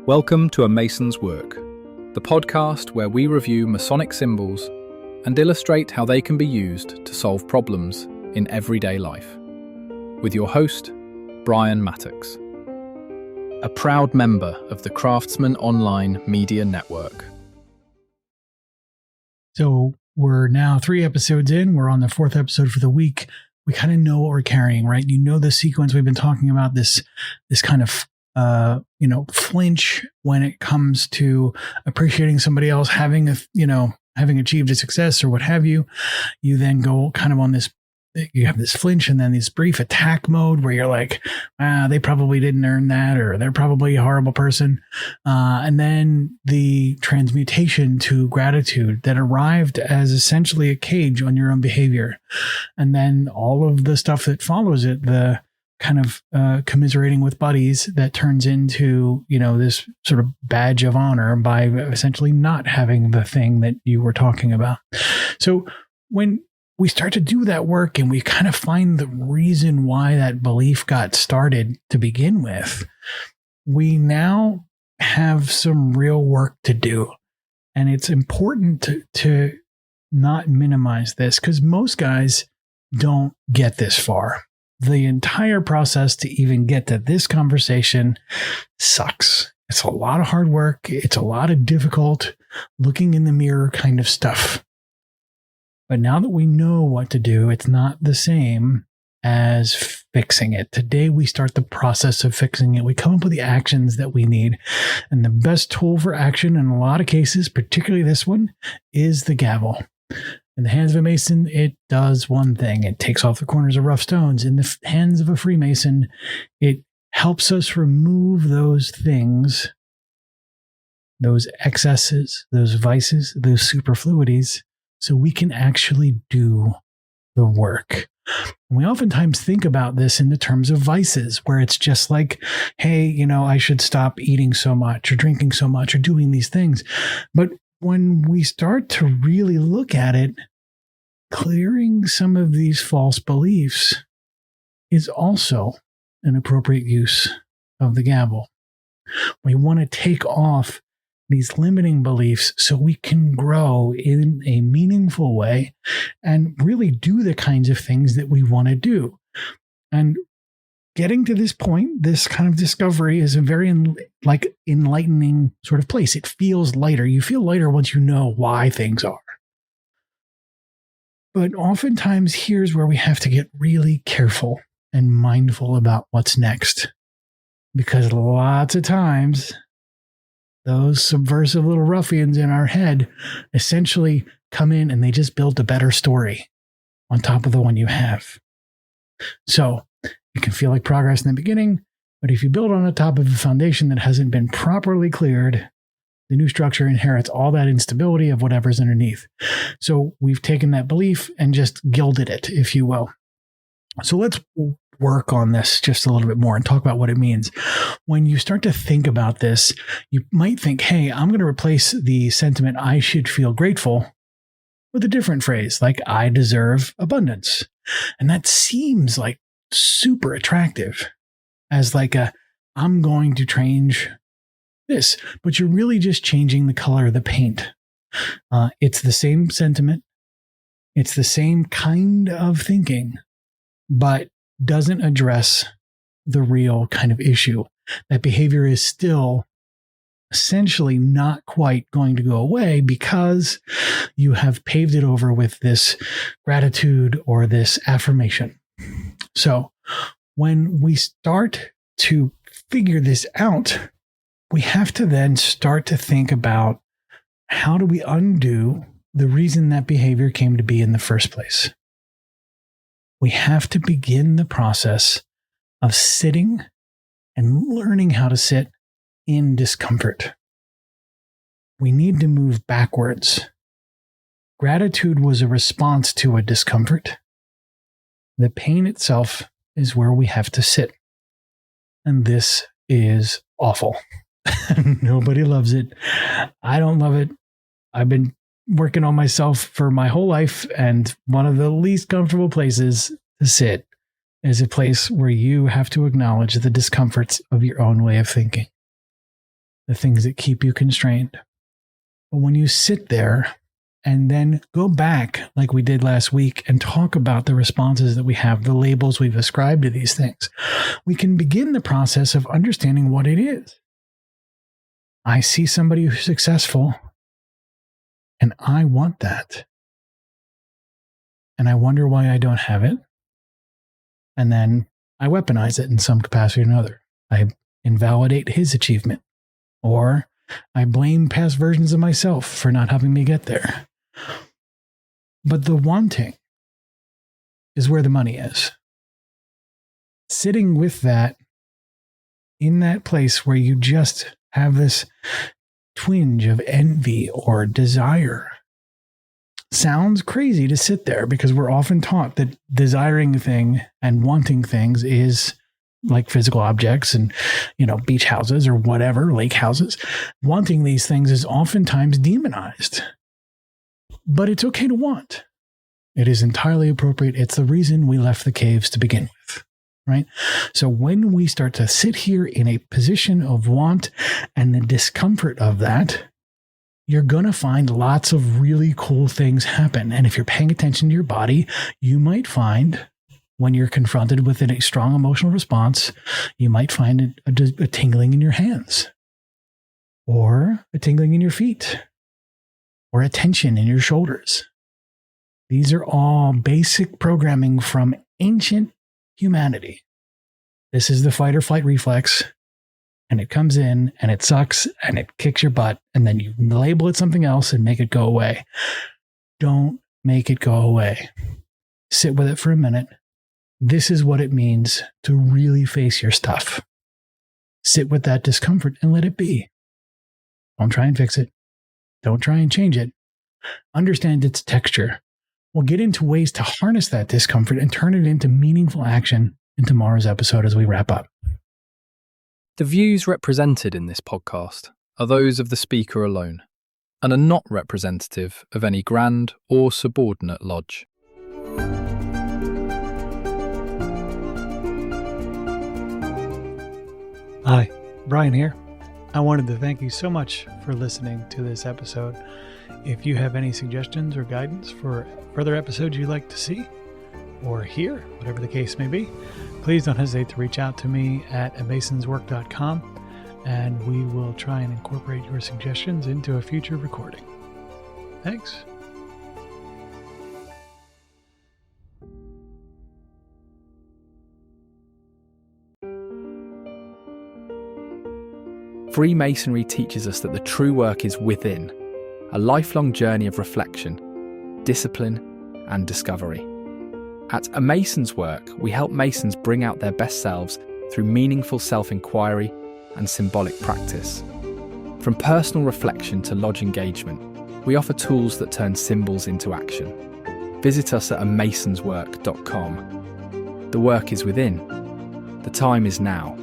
Welcome to A Mason's Work, the podcast where we review Masonic symbols and illustrate how they can be used to solve problems in everyday life. With your host, Brian Mattox, a proud member of the Craftsman Online Media Network. So we're now 3 episodes in. We're on the 4th episode for the week. We kind of know what we're carrying, right? You know the sequence we've been talking about, this kind of flinch when it comes to appreciating somebody else having achieved a success or what have you. You then go kind of on this, you have this flinch and then this brief attack mode where you're like, they probably didn't earn that, or they're probably a horrible person. And then the transmutation to gratitude that arrived as essentially a cage on your own behavior. And then all of the stuff that follows it, the kind of commiserating with buddies that turns into, this sort of badge of honor by essentially not having the thing that you were talking about. So when we start to do that work and we kind of find the reason why that belief got started to begin with, we now have some real work to do. And it's important to not minimize this, because most guys don't get this far. The entire process to even get to this conversation sucks. It's a lot of hard work. It's a lot of difficult looking in the mirror kind of stuff. But now that we know what to do, it's not the same as fixing it. Today, we start the process of fixing it. We come up with the actions that we need. And the best tool for action in a lot of cases, particularly this one, is the gavel. In the hands of a Mason, it does one thing. It takes off the corners of rough stones. In the hands of a Freemason, it helps us remove those things, those excesses, those vices, those superfluities, so we can actually do the work. And we oftentimes think about this in the terms of vices, where it's just like, hey, I should stop eating so much or drinking so much or doing these things. But when we start to really look at it, clearing some of these false beliefs is also an appropriate use of the gavel. We want to take off these limiting beliefs so we can grow in a meaningful way and really do the kinds of things that we want to do. And getting to this point, this kind of discovery is a very enlightening sort of place. It feels lighter. You feel lighter once you know why things are. But oftentimes here's where we have to get really careful and mindful about what's next. Because lots of times, those subversive little ruffians in our head essentially come in and they just build a better story on top of the one you have. So it can feel like progress in the beginning, but if you build on the top of a foundation that hasn't been properly cleared, the new structure inherits all that instability of whatever's underneath. So we've taken that belief and just gilded it, if you will. So let's work on this just a little bit more and talk about what it means. When you start to think about this, you might think, hey, I'm going to replace the sentiment, I should feel grateful, with a different phrase, like I deserve abundance. And that seems like super attractive as like I'm going to change this, but you're really just changing the color of the paint. It's the same sentiment. It's the same kind of thinking, but doesn't address the real kind of issue. That behavior is still essentially not quite going to go away because you have paved it over with this gratitude or this affirmation. So when we start to figure this out, we have to then start to think about how do we undo the reason that behavior came to be in the first place. We have to begin the process of sitting and learning how to sit in discomfort. We need to move backwards. Gratitude was a response to a discomfort. The pain itself is where we have to sit. And this is awful. Nobody loves it. I don't love it. I've been working on myself for my whole life, and one of the least comfortable places to sit is a place where you have to acknowledge the discomforts of your own way of thinking. the things that keep you constrained. But when you sit there and then go back, like we did last week, and talk about the responses that we have, the labels we've ascribed to these things, we can begin the process of understanding what it is. I see somebody who's successful, and I want that. And I wonder why I don't have it. And then I weaponize it in some capacity or another. I invalidate his achievement. Or I blame past versions of myself for not helping me get there. But the wanting is where the money is. Sitting with that, in that place where you just have this twinge of envy or desire, sounds crazy to sit there because we're often taught that desiring a thing and wanting things is like physical objects and, beach houses or whatever, lake houses. Wanting these things is oftentimes demonized. But it's okay to want. It is entirely appropriate. It's the reason we left the caves to begin with, right? So when we start to sit here in a position of want and the discomfort of that, you're going to find lots of really cool things happen. And if you're paying attention to your body, you might find, when you're confronted with a strong emotional response, you might find a tingling in your hands, or a tingling in your feet, or a tension in your shoulders. These are all basic programming from ancient humanity. This is the fight or flight reflex. And it comes in and it sucks and it kicks your butt, and then you label it something else and make it go away. Don't make it go away. Sit with it for a minute. This is what it means to really face your stuff. Sit with that discomfort and let it be. Don't try and fix it. Don't try and change it. Understand its texture. We'll get into ways to harness that discomfort and turn it into meaningful action in tomorrow's episode as we wrap up. The views represented in this podcast are those of the speaker alone and are not representative of any grand or subordinate lodge. Hi, Brian here. I wanted to thank you so much for listening to this episode. If you have any suggestions or guidance for further episodes you'd like to see or hear, whatever the case may be, please don't hesitate to reach out to me at masonswork.com, and we will try and incorporate your suggestions into a future recording. Thanks. Freemasonry teaches us that the true work is within, a lifelong journey of reflection, discipline, and discovery. At A Mason's Work, we help Masons bring out their best selves through meaningful self-inquiry and symbolic practice. From personal reflection to lodge engagement, we offer tools that turn symbols into action. Visit us at amasonswork.com. The work is within. The time is now.